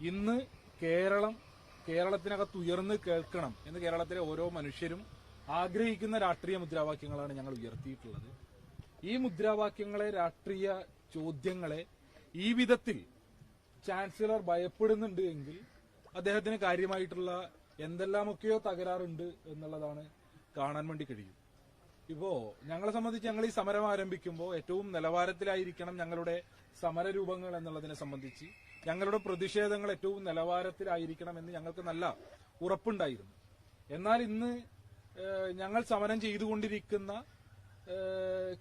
ഇന്ന് കേരളത്തിനകത്ത് ഉയർന്ന് കേൾക്കണം എന്ന് കേരളത്തിലെ ഓരോ മനുഷ്യരും ആഗ്രഹിക്കുന്ന രാഷ്ട്രീയ മുദ്രാവാക്യങ്ങളാണ് ഞങ്ങൾ ഉയർത്തിയിട്ടുള്ളത്. ഈ മുദ്രാവാക്യങ്ങളെ, രാഷ്ട്രീയ ചോദ്യങ്ങളെ ഈ വിധത്തിൽ ചാൻസലർ ഭയപ്പെടുന്നുണ്ട് എങ്കിൽ അദ്ദേഹത്തിന് കാര്യമായിട്ടുള്ള എന്തെല്ലാമൊക്കെയോ തകരാറുണ്ട് എന്നുള്ളതാണ് കാണാൻ വേണ്ടി കഴിയും. ഇപ്പോ ഞങ്ങളെ സംബന്ധിച്ച് ഞങ്ങൾ ഈ സമരം ആരംഭിക്കുമ്പോൾ ഏറ്റവും നിലവാരത്തിലായിരിക്കണം ഞങ്ങളുടെ സമരരൂപങ്ങൾ എന്നുള്ളതിനെ സംബന്ധിച്ച് ഞങ്ങളുടെ പ്രതിഷേധങ്ങൾ ഏറ്റവും നിലവാരത്തിലായിരിക്കണം എന്ന് ഞങ്ങൾക്ക് നല്ല ഉറപ്പുണ്ടായിരുന്നു. എന്നാൽ ഇന്ന് ഞങ്ങൾ സമരം ചെയ്തുകൊണ്ടിരിക്കുന്ന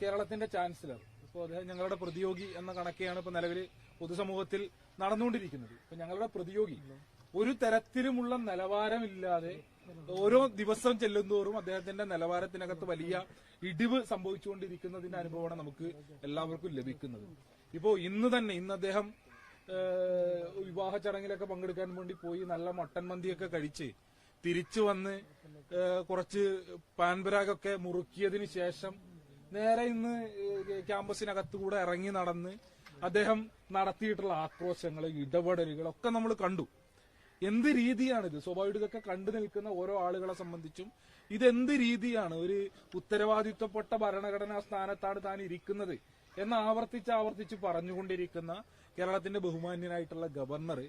കേരളത്തിന്റെ ചാൻസലർ, ഇപ്പോൾ അദ്ദേഹം ഞങ്ങളുടെ പ്രതിയോഗി എന്ന കണക്കെയാണ് ഇപ്പൊ നിലവിൽ പൊതുസമൂഹത്തിൽ നടന്നുകൊണ്ടിരിക്കുന്നത്. ഇപ്പൊ ഞങ്ങളുടെ പ്രതിയോഗി ഒരു തരത്തിലുമുള്ള നിലവാരമില്ലാതെ ഓരോ ദിവസം ചെല്ലുന്തോറും അദ്ദേഹത്തിന്റെ നിലവാരത്തിനകത്ത് വലിയ ഇടിവ് സംഭവിച്ചുകൊണ്ടിരിക്കുന്നതിന്റെ അനുഭവമാണ് നമുക്ക് എല്ലാവർക്കും ലഭിക്കുന്നത്. ഇപ്പോ ഇന്ന് അദ്ദേഹം വിവാഹ ചടങ്ങിലൊക്കെ പങ്കെടുക്കാൻ വേണ്ടി പോയി നല്ല മട്ടൻ മന്തിയൊക്കെ കഴിച്ച് തിരിച്ചു വന്ന് കുറച്ച് പാൻപരാഗൊക്കെ മുറുക്കിയതിന് ശേഷം നേരെ ഇന്ന് ക്യാമ്പസിനകത്തുകൂടെ ഇറങ്ങി നടന്ന് അദ്ദേഹം നടത്തിയിട്ടുള്ള ആക്രോശങ്ങൾ, ഇടപെടലുകളൊക്കെ നമ്മൾ കണ്ടു. എന്ത് രീതിയാണിത്? സ്വാഭാവികം ഇതൊക്കെ കണ്ടു നിൽക്കുന്ന ഓരോ ആളുകളെ സംബന്ധിച്ചും ഇതെന്ത് രീതിയാണ്? ഒരു ഉത്തരവാദിത്വപ്പെട്ട ഭരണഘടനാ സ്ഥാനത്താണ് താൻ ഇരിക്കുന്നത് എന്ന് ആവർത്തിച്ച് പറഞ്ഞുകൊണ്ടിരിക്കുന്ന കേരളത്തിന്റെ ബഹുമാന്യനായിട്ടുള്ള ഗവർണർ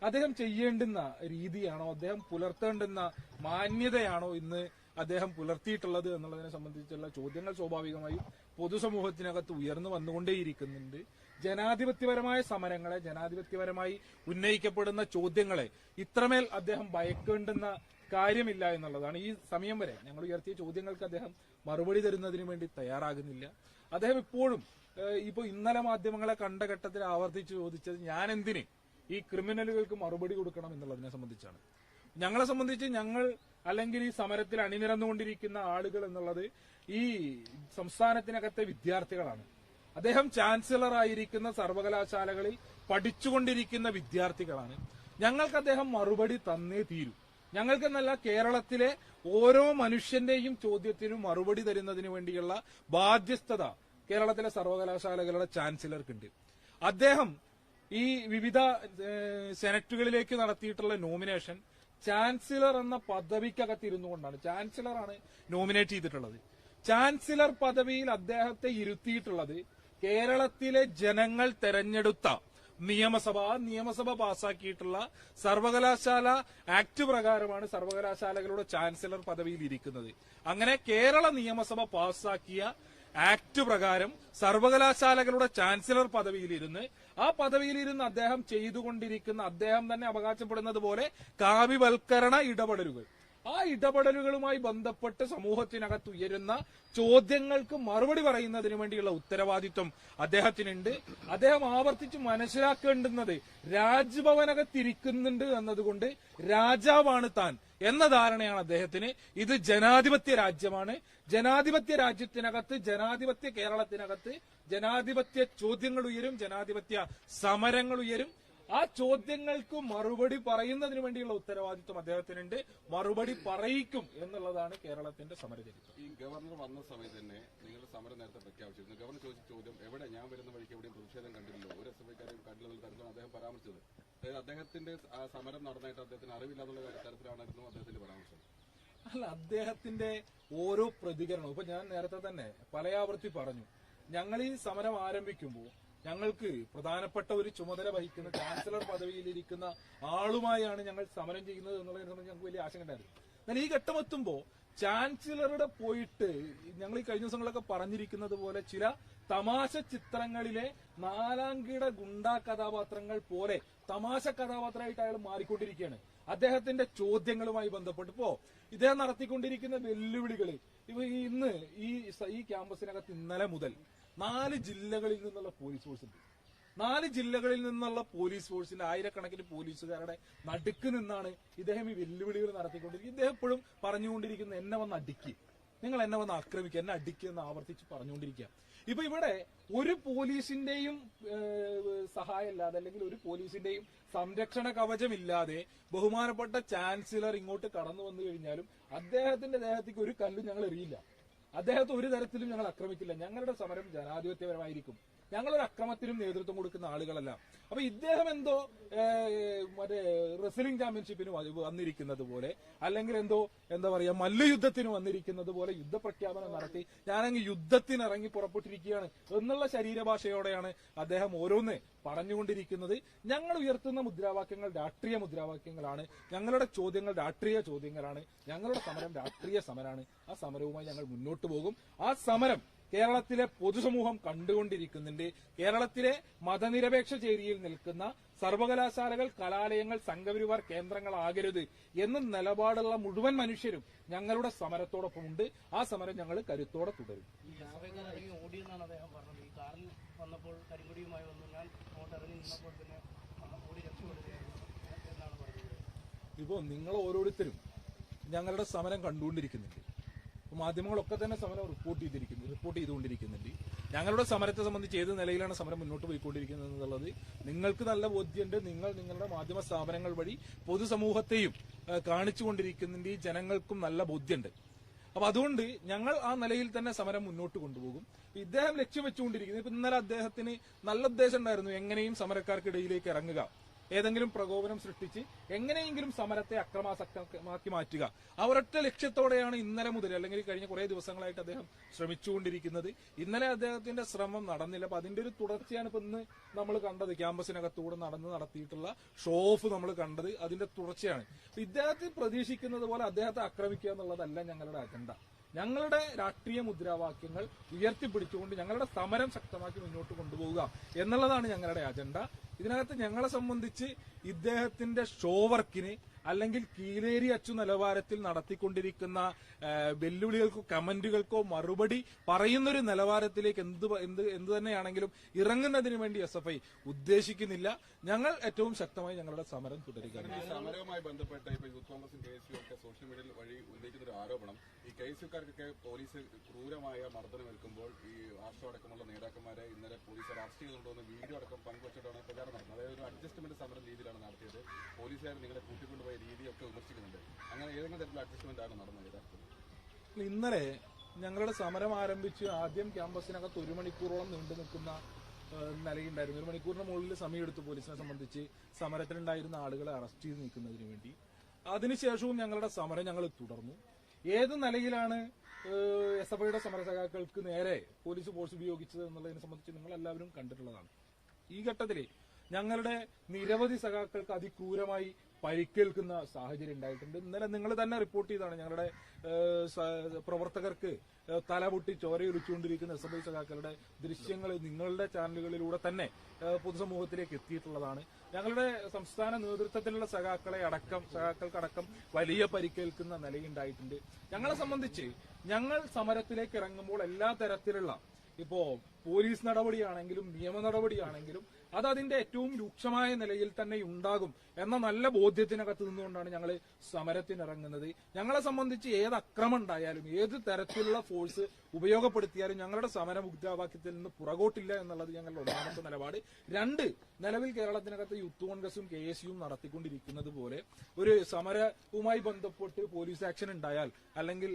അദ്ദേഹം ചെയ്യേണ്ടുന്ന രീതിയാണോ, അദ്ദേഹം പുലർത്തേണ്ടുന്ന മാന്യതയാണോ ഇന്ന് അദ്ദേഹം പുലർത്തിയിട്ടുള്ളത് എന്നുള്ളതിനെ സംബന്ധിച്ചുള്ള ചോദ്യങ്ങൾ സ്വാഭാവികമായും പൊതുസമൂഹത്തിനകത്ത് ഉയർന്നു വന്നുകൊണ്ടേയിരിക്കുന്നുണ്ട്. ജനാധിപത്യപരമായ സമരങ്ങളെ, ജനാധിപത്യപരമായി ഉന്നയിക്കപ്പെടുന്ന ചോദ്യങ്ങളെ ഇത്രമേൽ അദ്ദേഹം ഭയക്കേണ്ടുന്ന കാര്യമില്ല എന്നുള്ളതാണ്. ഈ സമയം വരെ ഞങ്ങൾ ഉയർത്തിയ ചോദ്യങ്ങൾക്ക് അദ്ദേഹം മറുപടി തരുന്നതിന് വേണ്ടി തയ്യാറാകുന്നില്ല. അദ്ദേഹം ഇപ്പോഴും ഇന്നലെ മാധ്യമങ്ങളെ കണ്ട ഘട്ടത്തിൽ ആവർത്തിച്ച് ചോദിച്ചത് ഞാൻ എന്തിന് ഈ ക്രിമിനലുകൾക്ക് മറുപടി കൊടുക്കണം എന്നുള്ളതിനെ സംബന്ധിച്ചാണ്. ഞങ്ങളെ സംബന്ധിച്ച് അല്ലെങ്കിൽ ഈ സമരത്തിൽ അണിനിരന്നുകൊണ്ടിരിക്കുന്ന ആളുകൾ എന്നുള്ളത് ഈ സംസ്ഥാനത്തിനകത്തെ വിദ്യാർത്ഥികളാണ്. അദ്ദേഹം ചാൻസലറായിരിക്കുന്ന സർവകലാശാലകളിൽ പഠിച്ചുകൊണ്ടിരിക്കുന്ന വിദ്യാർത്ഥികളാണ്. ഞങ്ങൾക്ക് അദ്ദേഹം മറുപടി തന്നേ തീരൂ. ഞങ്ങൾക്കെന്നല്ല, കേരളത്തിലെ ഓരോ മനുഷ്യന്റെയും ചോദ്യത്തിനും മറുപടി തരുന്നതിന് വേണ്ടിയുള്ള ബാധ്യസ്ഥത കേരളത്തിലെ സർവകലാശാലകളുടെ ചാൻസലർക്കുണ്ട്. അദ്ദേഹം ഈ വിവിധ സെനറ്റുകളിലേക്ക് നടത്തിയിട്ടുള്ള നോമിനേഷൻ ചാൻസലർ എന്ന പദവിക്കകത്തിരുന്നു കൊണ്ടാണ്. ചാൻസലറാണ് നോമിനേറ്റ് ചെയ്തിട്ടുള്ളത്. ചാൻസലർ പദവിയിൽ അദ്ദേഹത്തെ ഇരുത്തിയിട്ടുള്ളത് കേരളത്തിലെ ജനങ്ങൾ തെരഞ്ഞെടുത്ത നിയമസഭ പാസാക്കിയിട്ടുള്ള സർവകലാശാല ആക്ട് പ്രകാരമാണ് സർവകലാശാലകളുടെ ചാൻസലർ പദവിയിൽ ഇരിക്കുന്നത്. അങ്ങനെ കേരള നിയമസഭ പാസാക്കിയ ആക്ട് പ്രകാരം സർവകലാശാലകളുടെ ചാൻസലർ പദവിയിലിരുന്ന് ആ പദവിയിലിരുന്ന് അദ്ദേഹം ചെയ്തുകൊണ്ടിരിക്കുന്ന, അദ്ദേഹം തന്നെ അവകാശപ്പെടുന്നത് പോലെ കാവ്യവൽക്കരണ ഇടപെടലുകൾ, ആ ഇടപെടലുകളുമായി ബന്ധപ്പെട്ട് സമൂഹത്തിനകത്ത് ഉയരുന്ന ചോദ്യങ്ങൾക്ക് മറുപടി പറയുന്നതിന് വേണ്ടിയുള്ള ഉത്തരവാദിത്വം അദ്ദേഹത്തിനുണ്ട്. അദ്ദേഹം ആവർത്തിച്ച് മനസ്സിലാക്കേണ്ടുന്നത് രാജ്ഭവനകത്തിരിക്കുന്നുണ്ട് എന്നതുകൊണ്ട് രാജാവാണ് താൻ എന്ന ധാരണയാണ് അദ്ദേഹത്തിന്. ഇത് ജനാധിപത്യ രാജ്യമാണ്. ജനാധിപത്യ രാജ്യത്തിനകത്ത്, ജനാധിപത്യ കേരളത്തിനകത്ത് ജനാധിപത്യ ചോദ്യങ്ങൾ ഉയരും, ജനാധിപത്യ സമരങ്ങൾ ഉയരും. ആ ചോദ്യങ്ങൾക്ക് മറുപടി പറയുന്നതിന് വേണ്ടിയുള്ള ഉത്തരവാദിത്വം അദ്ദേഹത്തിനുണ്ട്. മറുപടി പറയിക്കും എന്നുള്ളതാണ് കേരളത്തിന്റെ സമരചരിത്രം. ഈ ഗവർണർ വന്ന സമയത്ത് തന്നെ നിങ്ങളുടെ സമരം നേരത്തെ പ്രഖ്യാപിച്ചിരുന്നു. ഗവർണർ ചോദിച്ച ചോദ്യം, എവിടെ ഞാൻ വരുന്ന വഴിക്ക് എവിടെയും പ്രതിഷേധം കണ്ടില്ലല്ലോ, ഒരു എസ്എഫ്ഐക്കാരെയും കണ്ടില്ലെന്ന തരത്തിലാണ് അദ്ദേഹം പരാമർശിച്ചത്. അതായത് അദ്ദേഹത്തിന്റെ സമരം നടന്നായിട്ട് അദ്ദേഹത്തിന് അറിവില്ലാന്നുള്ള തരത്തിലായിരുന്നു അദ്ദേഹത്തിന്റെ പരാമർശം. അല്ല, അദ്ദേഹത്തിന്റെ ഓരോ പ്രതികരണവും ഇപ്പൊ ഞാൻ നേരത്തെ തന്നെ പലയാവർത്തി പറഞ്ഞു. ഞങ്ങൾ ഈ സമരം ആരംഭിക്കുമ്പോൾ ഞങ്ങൾക്ക് പ്രധാനപ്പെട്ട ഒരു ചുമതല വഹിക്കുന്ന ചാൻസലർ പദവിയിലിരിക്കുന്ന ആളുമായാണ് ഞങ്ങൾ സമരം ചെയ്യുന്നത് എന്നുള്ളതിനെ സംബന്ധിച്ച് ഞങ്ങൾക്ക് വലിയ ആശങ്ക ഉണ്ടായിരുന്നു. എന്നാൽ ഈ ഘട്ടമെത്തുമ്പോൾ ചാൻസലറുടെ പോയിട്ട് ഞങ്ങൾ ഈ കഴിഞ്ഞ ദിവസങ്ങളൊക്കെ പറഞ്ഞിരിക്കുന്നത് പോലെ ചില തമാശ ചിത്രങ്ങളിലെ നാലാംകിട ഗുണ്ടാ കഥാപാത്രങ്ങൾ പോലെ തമാശ കഥാപാത്രമായിട്ട് അയാൾ മാറിക്കൊണ്ടിരിക്കുകയാണ്. അദ്ദേഹത്തിന്റെ ചോദ്യങ്ങളുമായി ബന്ധപ്പെട്ട് ഇപ്പോ ഇദ്ദേഹം നടത്തിക്കൊണ്ടിരിക്കുന്ന വെല്ലുവിളികൾ ഇന്ന് ഈ ക്യാമ്പസിനകത്ത് ഇന്നലെ മുതൽ 4 ജില്ലകളിൽ നിന്നുള്ള പോലീസ് ഫോഴ്സ് ഉണ്ട്. 4 ജില്ലകളിൽ നിന്നുള്ള പോലീസ് ഫോഴ്സിന്റെ ആയിരക്കണക്കിന് പോലീസുകാരുടെ നടുക്ക് നിന്നാണ് ഇദ്ദേഹം ഈ വെല്ലുവിളികൾ നടത്തിക്കൊണ്ടിരിക്കുന്നത്. ഇദ്ദേഹം എപ്പോഴും പറഞ്ഞുകൊണ്ടിരിക്കുന്ന എന്നെ വന്ന് അടിക്കുക, നിങ്ങൾ എന്നെ വന്ന് ആക്രമിക്കുക, എന്നെ അടിക്കുക എന്ന് ആവർത്തിച്ച് പറഞ്ഞുകൊണ്ടിരിക്കുക. ഇപ്പൊ ഇവിടെ ഒരു പോലീസിന്റെയും സഹായമില്ലാതെ, അല്ലെങ്കിൽ ഒരു പോലീസിന്റെയും സംരക്ഷണ കവചമില്ലാതെ ബഹുമാനപ്പെട്ട ചാൻസലർ ഇങ്ങോട്ട് കടന്നു വന്നു കഴിഞ്ഞാലും അദ്ദേഹത്തിന്റെ ദേഹത്തേക്ക് ഒരു കല്ലും ഞങ്ങൾ എറിയില്ല. അദ്ദേഹത്തെ ഒരു തരത്തിലും ഞങ്ങൾ ആക്രമിക്കില്ല. ഞങ്ങളുടെ സമരം ജനാധിപത്യപരമായിരിക്കും. ഞങ്ങളൊരു അക്രമത്തിനും നേതൃത്വം കൊടുക്കുന്ന ആളുകളല്ല. അപ്പൊ ഇദ്ദേഹം എന്തോ മറ്റേ റെസ്ലിംഗ് ചാമ്പ്യൻഷിപ്പിന് വന്നിരിക്കുന്നത് പോലെ, അല്ലെങ്കിൽ എന്താ പറയാ മല്ലയുദ്ധത്തിന് വന്നിരിക്കുന്നത് പോലെ യുദ്ധപ്രഖ്യാപനം നടത്തി ഞാനങ്ങ് യുദ്ധത്തിനിറങ്ങി പുറപ്പെട്ടിരിക്കുകയാണ് എന്നുള്ള ശരീരഭാഷയോടെയാണ് അദ്ദേഹം ഓരോന്ന് പറഞ്ഞുകൊണ്ടിരിക്കുന്നത്. ഞങ്ങൾ ഉയർത്തുന്ന മുദ്രാവാക്യങ്ങൾ രാഷ്ട്രീയ മുദ്രാവാക്യങ്ങളാണ്, ഞങ്ങളുടെ ചോദ്യങ്ങൾ രാഷ്ട്രീയ ചോദ്യങ്ങളാണ്, ഞങ്ങളുടെ സമരം രാഷ്ട്രീയ സമരമാണ്. ആ സമരവുമായി ഞങ്ങൾ മുന്നോട്ട് പോകും. ആ സമരം കേരളത്തിലെ പൊതുസമൂഹം കണ്ടുകൊണ്ടിരിക്കുന്നുണ്ട്. കേരളത്തിലെ മതനിരപേക്ഷ ചേരിയിൽ നിൽക്കുന്ന സർവകലാശാലകൾ, കലാലയങ്ങൾ, സംഘപരിവാർ കേന്ദ്രങ്ങളാകരുത് എന്ന നിലപാടുള്ള മുഴുവൻ മനുഷ്യരും ഞങ്ങളുടെ സമരത്തോടൊപ്പമുണ്ട്. ആ സമരം ഞങ്ങൾ കരുത്തോടെ തുടരും. ഓടിയെന്നാണ് അദ്ദേഹം പറഞ്ഞത്. ഈ കാറിൽ വന്നപ്പോൾ കരിങ്കൊടിയുമായി വന്നു, ഞാൻ അങ്ങോട്ട് ഇറങ്ങി നിന്നപ്പോൾ പിന്നെ ഓടി രക്ഷപ്പെടുകയായിരുന്നു എന്നാണ് പറഞ്ഞത്. ഇപ്പോ നിങ്ങൾ ഓരോരുത്തരും ഞങ്ങളുടെ സമരം കണ്ടുകൊണ്ടിരിക്കുന്നുണ്ട്. മാധ്യമങ്ങളൊക്കെ തന്നെ സമരം റിപ്പോർട്ട് ചെയ്തുകൊണ്ടിരിക്കുന്നുണ്ട്. ഞങ്ങളുടെ സമരത്തെ സംബന്ധിച്ച് ഏത് നിലയിലാണ് സമരം മുന്നോട്ട് പോയിക്കൊണ്ടിരിക്കുന്നത് എന്നുള്ളത് നിങ്ങൾക്ക് നല്ല ബോധ്യമുണ്ട്. നിങ്ങളുടെ മാധ്യമ സ്ഥാപനങ്ങൾ വഴി പൊതുസമൂഹത്തെയും കാണിച്ചുകൊണ്ടിരിക്കുന്നുണ്ട്. ഈ ജനങ്ങൾക്കും നല്ല ബോധ്യമുണ്ട്. അപ്പൊ അതുകൊണ്ട് ഞങ്ങൾ ആ നിലയിൽ തന്നെ സമരം മുന്നോട്ട് കൊണ്ടുപോകും. ഇദ്ദേഹം ലക്ഷ്യം വെച്ചുകൊണ്ടിരിക്കുന്നത്, ഇപ്പൊ ഇന്നലെ അദ്ദേഹത്തിന് നല്ല ഉദ്ദേശം ഉണ്ടായിരുന്നു, എങ്ങനെയും സമരക്കാർക്കിടയിലേക്ക് ഇറങ്ങുക, ഏതെങ്കിലും പ്രകോപനം സൃഷ്ടിച്ച് എങ്ങനെയെങ്കിലും സമരത്തെ അക്രമാസക്തമാക്കി മാറ്റുക. ആ ഒരൊറ്റ ലക്ഷ്യത്തോടെയാണ് ഇന്നലെ മുതൽ, അല്ലെങ്കിൽ കഴിഞ്ഞ കുറെ ദിവസങ്ങളായിട്ട് അദ്ദേഹം ശ്രമിച്ചുകൊണ്ടിരിക്കുന്നത്. ഇന്നലെ അദ്ദേഹത്തിന്റെ ശ്രമം നടന്നില്ല. അപ്പൊ അതിന്റെ ഒരു തുടർച്ചയാണ് ഇപ്പൊ ഇന്ന് നമ്മൾ കണ്ടത്. ക്യാമ്പസിനകത്തൂടെ നടത്തിയിട്ടുള്ള ഷോ ഓഫ് നമ്മൾ കണ്ടത് അതിന്റെ തുടർച്ചയാണ്. ഇദ്ദേഹത്തെ പ്രതീക്ഷിക്കുന്നത് പോലെ അദ്ദേഹത്തെ ആക്രമിക്കുക എന്നുള്ളതല്ല ഞങ്ങളുടെ അജണ്ട. ഞങ്ങളുടെ രാഷ്ട്രീയ മുദ്രാവാക്യങ്ങൾ ഉയർത്തിപ്പിടിച്ചുകൊണ്ട് ഞങ്ങളുടെ സമരം ശക്തമാക്കി മുന്നോട്ട് കൊണ്ടുപോവുക എന്നുള്ളതാണ് ഞങ്ങളുടെ അജണ്ട. ഇതിനകത്ത് ഞങ്ങളെ സംബന്ധിച്ച് ഇദ്ദേഹത്തിന്റെ ഷോ വർക്കിന് അല്ലെങ്കിൽ കീലേരി അച്ചു നിലവാരത്തിൽ നടത്തിക്കൊണ്ടിരിക്കുന്ന വെല്ലുവിളികൾക്കോ കമന്റുകൾക്കോ മറുപടി പറയുന്നൊരു നിലവാരത്തിലേക്ക് എന്ത് തന്നെയാണെങ്കിലും ഇറങ്ങുന്നതിന് വേണ്ടി SFI ഉദ്ദേശിക്കുന്നില്ല. ഞങ്ങൾ ഏറ്റവും ശക്തമായി ഞങ്ങളുടെ സമരം തുടരുകയാണ്. ഈ സമരവുമായി ബന്ധപ്പെട്ട് ഇപ്പൊ യൂത്ത് കോൺഗ്രസും KSU ഒക്കെ സോഷ്യൽ മീഡിയ വഴി ഉന്നയിക്കുന്ന ഒരു ആരോപണം, ഈ KSUക്കാർക്കൊക്കെ പോലീസ് ക്രൂരമായ മർദ്ദനമേൽക്കുമ്പോൾ ഈ ആർഷോ അടക്കമുള്ള നേതാക്കന്മാരെ ഇന്നലെ പോലീസ് അറസ്റ്റ് ചെയ്തുകൊണ്ടുവന്ന് വീഡിയോ അടക്കം പങ്കുവച്ചിട്ടാണ് പ്രചാരണം നടന്നത്. അതായത് ഒരു അഡ്ജസ്റ്റ്മെന്റ് സമരം രീതിയിലാണ് നടത്തിയത്. പോലീസുകാർ നിങ്ങളെ കൂട്ടിക്കൊണ്ടുപോയ രീതിയൊക്കെ വിമർശിക്കുന്നുണ്ട്. അങ്ങനെ ഏതെങ്കിലും തരത്തിലുള്ള അഡ്ജസ്റ്റ്മെന്റ് ആണ് നടന്നത് യഥാർത്ഥത്തിൽ? ഇന്നലെ ഞങ്ങളുടെ സമരം ആരംഭിച്ച് ആദ്യം ക്യാമ്പസിനകത്ത് 1 മണിക്കൂറോളം നീണ്ടു നിൽക്കുന്ന നിലയുണ്ടായിരുന്നു. 1 മണിക്കൂറിന് മുകളിൽ സമയമെടുത്തു പോലീസിനെ സംബന്ധിച്ച് സമരത്തിലുണ്ടായിരുന്ന ആളുകളെ അറസ്റ്റ് ചെയ്ത് നീക്കുന്നതിന് വേണ്ടി. അതിനുശേഷവും ഞങ്ങളുടെ സമരം ഞങ്ങൾ തുടർന്നു. ഏത് നിലയിലാണ് SFIയുടെ സമരസഖാക്കൾക്ക് നേരെ പോലീസ് ഫോഴ്സ് ഉപയോഗിച്ചത് എന്നുള്ളതിനെ സംബന്ധിച്ച് നിങ്ങൾ എല്ലാവരും കണ്ടിട്ടുള്ളതാണ്. ഈ ഘട്ടത്തിൽ ഞങ്ങളുടെ നിരവധി സഖാക്കൾക്ക് അതിക്രൂരമായി പരിക്കേൽക്കുന്ന സാഹചര്യം ഉണ്ടായിട്ടുണ്ട്. ഇന്നലെ നിങ്ങൾ തന്നെ റിപ്പോർട്ട് ചെയ്താണ് ഞങ്ങളുടെ പ്രവർത്തകർക്ക് തലപൊട്ടി ചോരയൊലിച്ചുകൊണ്ടിരിക്കുന്ന SFI സഖാക്കളുടെ ദൃശ്യങ്ങൾ നിങ്ങളുടെ ചാനലുകളിലൂടെ തന്നെ പൊതുസമൂഹത്തിലേക്ക് എത്തിയിട്ടുള്ളതാണ്. ഞങ്ങളുടെ സംസ്ഥാന നേതൃത്വത്തിലുള്ള സഖാക്കൾക്കടക്കം വലിയ പരിക്കേൽക്കുന്ന നിലയുണ്ടായിട്ടുണ്ട്. ഞങ്ങളെ സംബന്ധിച്ച് ഞങ്ങൾ സമരത്തിലേക്ക് ഇറങ്ങുമ്പോൾ എല്ലാ തരത്തിലുള്ള ഇപ്പോ പോലീസ് നടപടിയാണെങ്കിലും നിയമ നടപടിയാണെങ്കിലും അത് അതിന്റെ ഏറ്റവും രൂക്ഷമായ നിലയിൽ തന്നെ ഉണ്ടാകും എന്ന നല്ല ബോധ്യത്തിനകത്ത് നിന്നുകൊണ്ടാണ് ഞങ്ങൾ സമരത്തിനിറങ്ങുന്നത്. ഞങ്ങളെ സംബന്ധിച്ച് ഏത് അക്രമം ഉണ്ടായാലും ഏത് തരത്തിലുള്ള ഫോഴ്സ് ഉപയോഗപ്പെടുത്തിയാലും ഞങ്ങളുടെ സമര മുദ്രാവാക്യത്തിൽ നിന്ന് പുറകോട്ടില്ല എന്നുള്ളത് ഞങ്ങളുടെ ഒന്നാമത്തെ നിലപാട്. 2, നിലവിൽ കേരളത്തിനകത്ത് യൂത്ത് കോൺഗ്രസും KSUവും നടത്തിക്കൊണ്ടിരിക്കുന്നത് പോലെ ഒരു സമരവുമായി ബന്ധപ്പെട്ട് പോലീസ് ആക്ഷൻ ഉണ്ടായാൽ അല്ലെങ്കിൽ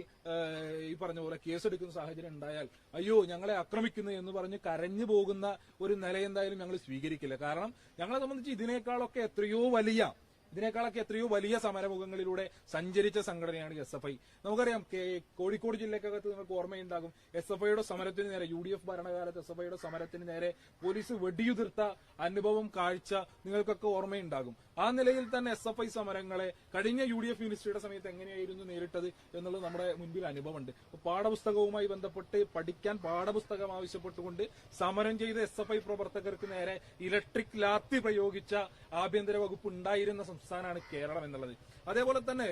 ഈ പറഞ്ഞ പോലെ കേസെടുക്കുന്ന സാഹചര്യം ഉണ്ടായാൽ അയ്യോ ഞങ്ങളെ ആക്രമിക്കുന്നു എന്ന് പറഞ്ഞ് കരഞ്ഞു പോകുന്ന ഒരു നില എന്തായാലും ഞങ്ങൾ സ്വീകരിക്കില്ല. കാരണം ഞങ്ങളെ സംബന്ധിച്ച് ഇതിനേക്കാളൊക്കെ എത്രയോ വലിയ സമരമുഖങ്ങളിലൂടെ സഞ്ചരിച്ച സംഘടനയാണ് SFI. നമുക്കറിയാം കോഴിക്കോട് ജില്ലക്കകത്ത് നിങ്ങൾക്ക് ഓർമ്മയുണ്ടാകും, SFIയുടെ സമരത്തിന് നേരെ UDF ഭരണകാലത്ത് SFIയുടെ സമരത്തിന് നേരെ പോലീസ് വെടിയുതിർത്ത അനുഭവം കാഴ്ച നിങ്ങൾക്കൊക്കെ ഓർമ്മയുണ്ടാകും. ആ നിലയിൽ തന്നെ SFI സമരങ്ങളെ കഴിഞ്ഞ UDF മിനിസ്ട്രിയുടെ സമയത്ത് എങ്ങനെയായിരുന്നു നേരിട്ടത് എന്നുള്ളത് നമ്മുടെ മുൻപിൽ അനുഭവമുണ്ട്. പാഠപുസ്തകവുമായി ബന്ധപ്പെട്ട് പഠിക്കാൻ പാഠപുസ്തകം ആവശ്യപ്പെട്ടുകൊണ്ട് സമരം ചെയ്ത SFI പ്രവർത്തകർക്ക് നേരെ ഇലക്ട്രിക് ലാത്തി പ്രയോഗിച്ച ആഭ്യന്തര വകുപ്പ് ഉണ്ടായിരുന്ന സംസ്ഥാനമാണ് കേരളം എന്നുള്ളത്. അതേപോലെ തന്നെ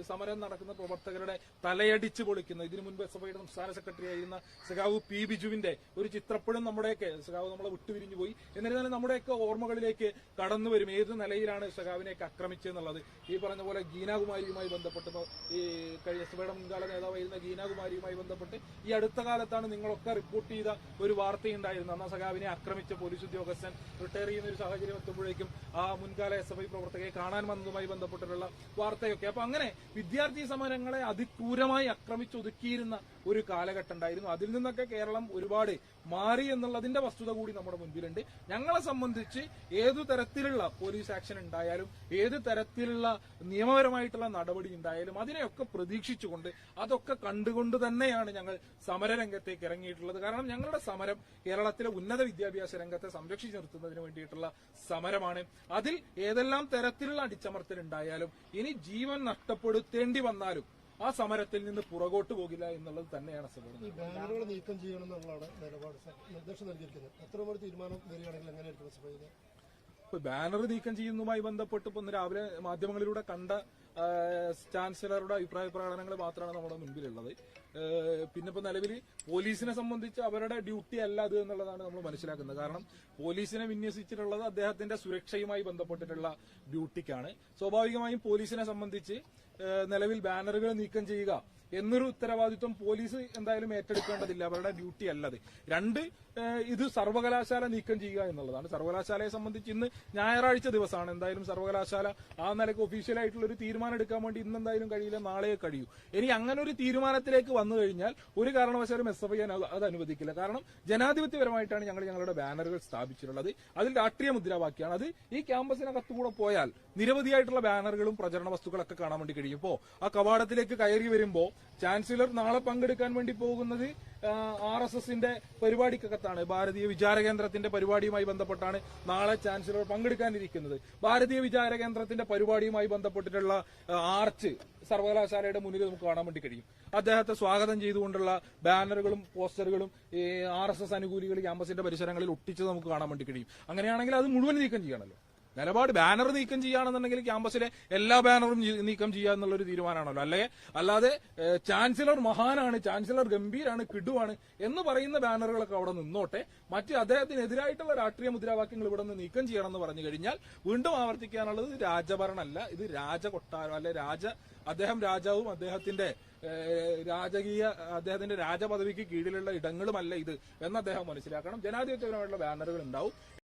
സമരം നടക്കുന്ന പ്രവർത്തകരുടെ തലയടിച്ച് പൊളിക്കുന്ന, ഇതിനു മുൻപ് SFIയുടെ സംസ്ഥാന സെക്രട്ടറി ആയിരുന്ന സഖാവ് P. ബിജുവിന്റെ ഒരു ചിത്രപ്പഴും സഖാവ് നമ്മളെ വിട്ടുപിരിഞ്ഞു പോയി. എന്നിരുന്നാലും നമ്മുടെയൊക്കെ ഓർമ്മകളിലേക്ക് കടന്നു വരും ഏത് നിലയിലാണ് സഖാവിനെയൊക്കെ ആക്രമിച്ചെന്നുള്ളത്. ഈ പറഞ്ഞ പോലെ ഗീനാകുമാരിയുമായി ബന്ധപ്പെട്ട് ഈ SFIയുടെ മുൻകാല നേതാവായിരുന്ന ഗീനാകുമാരിയുമായി ബന്ധപ്പെട്ട് ഈ അടുത്ത കാലത്താണ് നിങ്ങളൊക്കെ റിപ്പോർട്ട് ചെയ്ത ഒരു വാർത്തയുണ്ടായിരുന്നു. അന്ന് സഖാവിനെ ആക്രമിച്ച പോലീസ് ഉദ്യോഗസ്ഥൻ റിട്ടയർ ചെയ്യുന്ന ഒരു സാഹചര്യം എത്തുമ്പോഴേക്കും ആ മുൻകാല SFI പ്രവർത്തകരെ കാണാൻ വിമാനം വന്നതുമായി ബന്ധപ്പെട്ടിട്ടുള്ള വാർത്തയൊക്കെ. അപ്പൊ അങ്ങനെ വിദ്യാർത്ഥി സമരങ്ങളെ അതിക്രൂരമായി ആക്രമിച്ചൊതുക്കിയിരുന്ന ഒരു കാലഘട്ടം ഉണ്ടായിരുന്നു. അതിൽ നിന്നൊക്കെ കേരളം ഒരുപാട് മാറി എന്നുള്ളതിന്റെ വസ്തുത കൂടി നമ്മുടെ മുൻപിലുണ്ട്. ഞങ്ങളെ സംബന്ധിച്ച് ഏതു തരത്തിലുള്ള പോലീസ് ആക്ഷൻ ഉണ്ടായാലും ഏത് തരത്തിലുള്ള നിയമപരമായിട്ടുള്ള നടപടി ഉണ്ടായാലും അതിനെയൊക്കെ പ്രതീക്ഷിച്ചുകൊണ്ട് അതൊക്കെ കണ്ടുകൊണ്ട് തന്നെയാണ് ഞങ്ങൾ സമരരംഗത്തേക്ക് ഇറങ്ങിയിട്ടുള്ളത്. കാരണം ഞങ്ങളുടെ സമരം കേരളത്തിലെ ഉന്നത വിദ്യാഭ്യാസ രംഗത്തെ സംരക്ഷിച്ചു നിർത്തുന്നതിന് വേണ്ടിയിട്ടുള്ള സമരമാണ്. അതിൽ ഏതെല്ലാം തരത്തിലുള്ള അടിച്ചമർത്തൽ ഉണ്ടായാലും ഇനി ജീവൻ നഷ്ടപ്പെടുത്തേണ്ടി വന്നാലും ആ സമരത്തിൽ നിന്ന് പുറകോട്ട് പോകില്ല എന്നുള്ളത് തന്നെയാണ് സഭ. ഈ ബാനറുകൾ നീക്കം ചെയ്യണമെന്നുള്ളതാണ് നിലപാട് നിർദ്ദേശം നൽകിയിരിക്കുന്നത്. അത്തരമൊരു തീരുമാനം വരികയാണെങ്കിൽ എങ്ങനെയായിരിക്കും സഭയിൽ? ഇപ്പൊ ബാനർ നീക്കം ചെയ്യുന്നതുമായി ബന്ധപ്പെട്ട് ഇപ്പൊ ഇന്ന് രാവിലെ മാധ്യമങ്ങളിലൂടെ കണ്ട ചാൻസലറുടെ അഭിപ്രായ പ്രകടനങ്ങൾ മാത്രമാണ് നമ്മുടെ മുൻപിലുള്ളത്. പിന്നെ ഇപ്പൊ നിലവിൽ പോലീസിനെ സംബന്ധിച്ച് അവരുടെ ഡ്യൂട്ടി അല്ല അത് എന്നുള്ളതാണ് നമ്മൾ മനസ്സിലാക്കുന്നത്. കാരണം പോലീസിനെ വിന്യസിച്ചിട്ടുള്ളത് അദ്ദേഹത്തിന്റെ സുരക്ഷയുമായി ബന്ധപ്പെട്ടിട്ടുള്ള ഡ്യൂട്ടിക്കാണ്. സ്വാഭാവികമായും പോലീസിനെ സംബന്ധിച്ച് നിലവിൽ ബാനറുകൾ നീക്കം ചെയ്യുക എന്നൊരു ഉത്തരവാദിത്വം പോലീസ് എന്തായാലും ഏറ്റെടുക്കേണ്ടതില്ല, അവരുടെ ഡ്യൂട്ടി അല്ലത്. രണ്ട്, ഇത് സർവകലാശാല നീക്കം ചെയ്യുക എന്നുള്ളതാണ്. സർവകലാശാലയെ സംബന്ധിച്ച് ഇന്ന് ഞായറാഴ്ച ദിവസമാണ്. എന്തായാലും സർവകലാശാല ആ നിലയ്ക്ക് ഒഫീഷ്യലായിട്ടുള്ള ഒരു തീരുമാനം എടുക്കാൻ വേണ്ടി ഇന്ന് എന്തായാലും കഴിയില്ല, നാളെ കഴിയൂ. ഇനി അങ്ങനെ ഒരു തീരുമാനത്തിലേക്ക് വന്നു കഴിഞ്ഞാൽ ഒരു കാരണവശാലും SFI അത് അനുവദിക്കില്ല. കാരണം ജനാധിപത്യപരമായിട്ടാണ് ഞങ്ങൾ ഞങ്ങളുടെ ബാനറുകൾ സ്ഥാപിച്ചിട്ടുള്ളത്. അതിൽ രാഷ്ട്രീയ മുദ്രാവാക്യമാണ്. അത് ഈ ക്യാമ്പസിനകത്തുകൂടെ പോയാൽ നിരവധിയായിട്ടുള്ള ബാനറുകളും പ്രചരണ വസ്തുക്കളൊക്കെ കാണാൻ വേണ്ടി കഴിയും. ഇപ്പോ ആ കവാടത്തിലേക്ക് കയറി വരുമ്പോ ചാൻസലർ നാളെ പങ്കെടുക്കാൻ വേണ്ടി പോകുന്നത് RSSന്റെ പരിപാടിക്കകത്താണ്. ഭാരതീയ വിചാര കേന്ദ്രത്തിന്റെ പരിപാടിയുമായി ബന്ധപ്പെട്ടാണ് നാളെ ചാൻസലർ പങ്കെടുക്കാനിരിക്കുന്നത്. ഭാരതീയ വിചാര കേന്ദ്രത്തിന്റെ പരിപാടിയുമായി ബന്ധപ്പെട്ടിട്ടുള്ള ആർച്ച് സർവകലാശാലയുടെ മുന്നിൽ നമുക്ക് കാണാൻ വേണ്ടി കഴിയും. അദ്ദേഹത്തെ സ്വാഗതം ചെയ്തുകൊണ്ടുള്ള ബാനറുകളും പോസ്റ്ററുകളും RSS അനുകൂലികൾ ക്യാമ്പസിന്റെ പരിസരങ്ങളിൽ ഒട്ടിച്ചത് നമുക്ക് കാണാൻ വേണ്ടി കഴിയും. അങ്ങനെയാണെങ്കിൽ അത് മുഴുവൻ നീക്കം ചെയ്യണമല്ലോ. നിലപാട് ബാനർ നീക്കം ചെയ്യുകയാണെന്നുണ്ടെങ്കിൽ ക്യാമ്പസിലെ എല്ലാ ബാനറും നീക്കം ചെയ്യുക എന്നുള്ളൊരു തീരുമാനമാണല്ലോ. അല്ലാതെ ചാൻസലർ മഹാനാണ്, ചാൻസലർ ഗംഭീരാണ്, കിടുവാണ് എന്ന് പറയുന്ന ബാനറുകളൊക്കെ അവിടെ നിന്നോട്ടെ. മറ്റ് അദ്ദേഹത്തിനെതിരായിട്ടുള്ള രാഷ്ട്രീയ മുദ്രാവാക്യങ്ങൾ ഇവിടെ നിന്ന് നീക്കം ചെയ്യണമെന്ന് പറഞ്ഞു കഴിഞ്ഞാൽ വീണ്ടും ആവർത്തിക്കാനുള്ളത് രാജഭരണമല്ല, ഇത് രാജകൊട്ടാരം അല്ലെ അദ്ദേഹം രാജാവും അദ്ദേഹത്തിന്റെ രാജപദവിക്ക് കീഴിലുള്ള ഇടങ്ങളുമല്ല ഇത് എന്ന് അദ്ദേഹം മനസ്സിലാക്കണം. ജനാധിപത്യപരമായിട്ടുള്ള ബാനറുകൾ ഉണ്ടാവും.